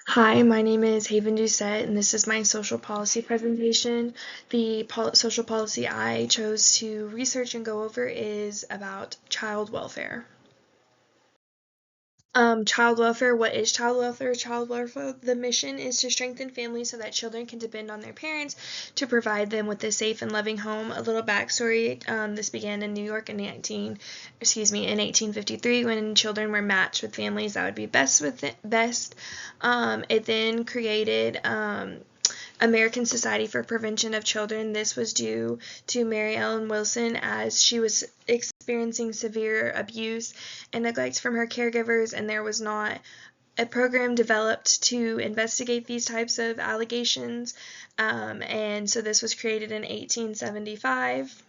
Hi, my name is Haven Doucette, and this is my social policy presentation. The social policy I chose to research and go over is about child welfare. Child welfare, what is child welfare? Child welfare, the mission is to strengthen families so that children can depend on their parents to provide them with a safe and loving home. A little backstory, this began in New York in 1853 when children were matched with families that would be best. It then created American Society for Prevention of Children. This was due to Mary Ellen Wilson as she was experiencing severe abuse and neglect from her caregivers, and there was not a program developed to investigate these types of allegations. And so this was created in 1875.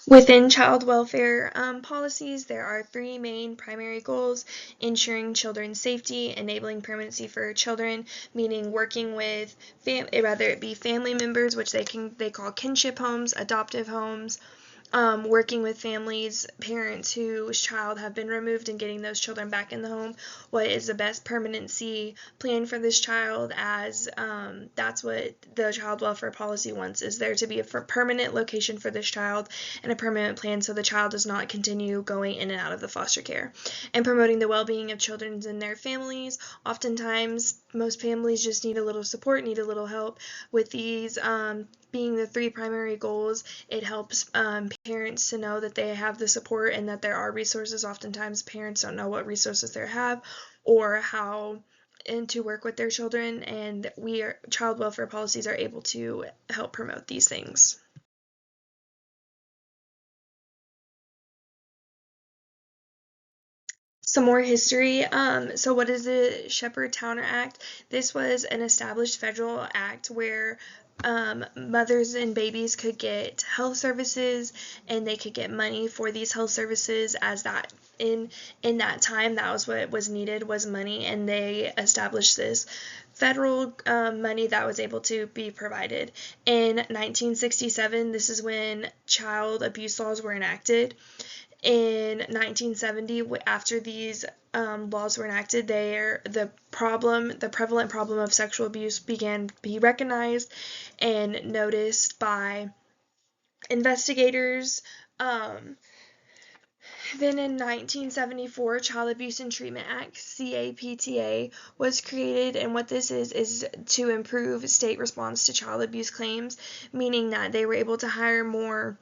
Within child welfare policies, there are three main primary goals: ensuring children's safety, enabling permanency for children, meaning working with whether it be family members, which they call kinship homes, adoptive homes, working with families, parents whose child have been removed and getting those children back in the home. What is the best permanency plan for this child? As that's what the child welfare policy wants: is there to be a permanent location for this child and a permanent plan so the child does not continue going in and out of the foster care. And promoting the well-being of children and their families. Oftentimes, most families just need a little support, need a little help with these. Being the three primary goals, it helps parents to know that they have the support and that there are resources. Oftentimes, parents don't know what resources they have or how and to work with their children, and child welfare policies are able to help promote these things. Some more history. So what is the Shepherd-Towner Act? This was an established federal act where mothers and babies could get health services, and they could get money for these health services, as that in that time that was what was needed, was money, and they established this federal money that was able to be provided. In 1967, this is when child abuse laws were enacted. In 1970, after these laws were enacted, the prevalent problem of sexual abuse began to be recognized and noticed by investigators. Then in 1974, Child Abuse and Treatment Act, CAPTA, was created, and what this is to improve state response to child abuse claims, meaning that they were able to hire more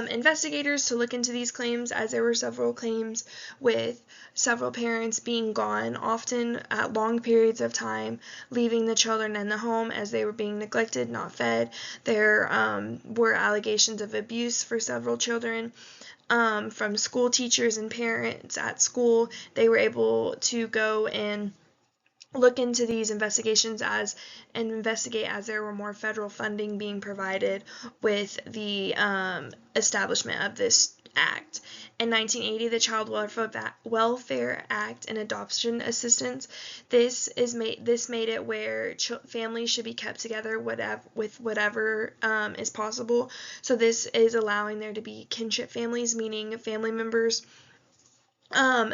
investigators to look into these claims, as there were several claims with several parents being gone, often at long periods of time, leaving the children in the home as they were being neglected, not fed. There were allegations of abuse for several children. From school teachers and parents at school. They were able to go and look into these investigations and investigate as there were more federal funding being provided with the establishment of this act. In 1980, the Child Welfare Act and Adoption Assistance. This made it where families should be kept together with whatever is possible. So this is allowing there to be kinship families, meaning family members of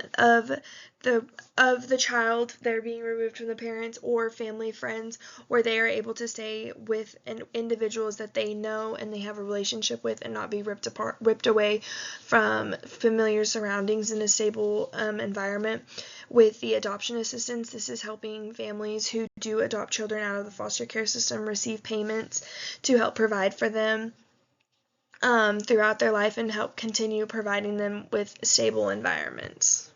the child they're being removed from the parents, or family friends, where they are able to stay with individuals that they know and they have a relationship with, and not be ripped away from familiar surroundings in a stable environment. With the adoption assistance, this is helping families who do adopt children out of the foster care system receive payments to help provide for them throughout their life and help continue providing them with stable environments.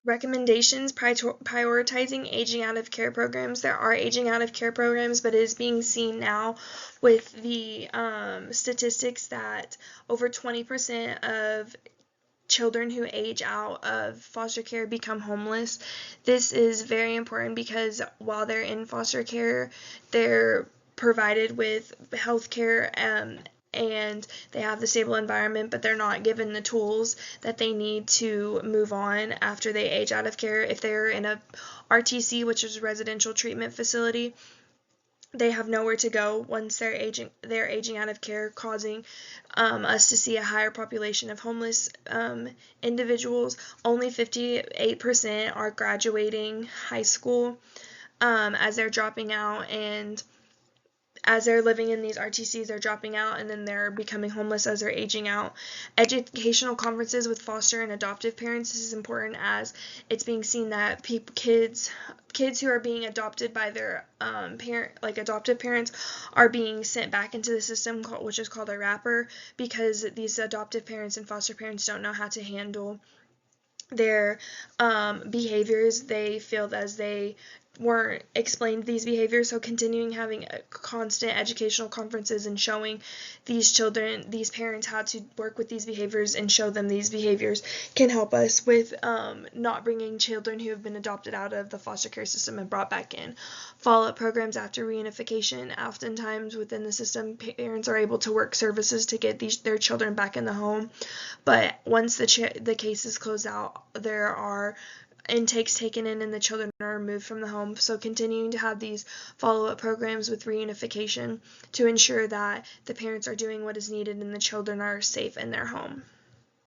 Recommendations: prioritizing aging out of care programs. There are aging out of care programs, but it is being seen now with the statistics that over 20% of children who age out of foster care become homeless. This is very important because while they're in foster care, they're provided with health care and they have the stable environment, but they're not given the tools that they need to move on after they age out of care. If they're in a RTC, which is a residential treatment facility, they have nowhere to go once they're aging out of care, causing us to see a higher population of homeless individuals. Only 58% are graduating high school as they're dropping out, and as they're living in these RTCs, they're dropping out and then they're becoming homeless as they're aging out. Educational conferences with foster and adoptive parents is important, as it's being seen that kids who are being adopted by their adoptive parents are being sent back into the system, which is called a wrapper, because these adoptive parents and foster parents don't know how to handle their behaviors. They feel as they weren't explained these behaviors, so continuing having constant educational conferences and showing these parents how to work with these behaviors and show them these behaviors can help us with not bringing children who have been adopted out of the foster care system and brought back in. Follow-up programs after reunification. Oftentimes within the system, parents are able to work services to get their children back in the home, but once the case is closed out, there are intakes taken in and the children are removed from the home. So continuing to have these follow-up programs with reunification to ensure that the parents are doing what is needed and the children are safe in their home.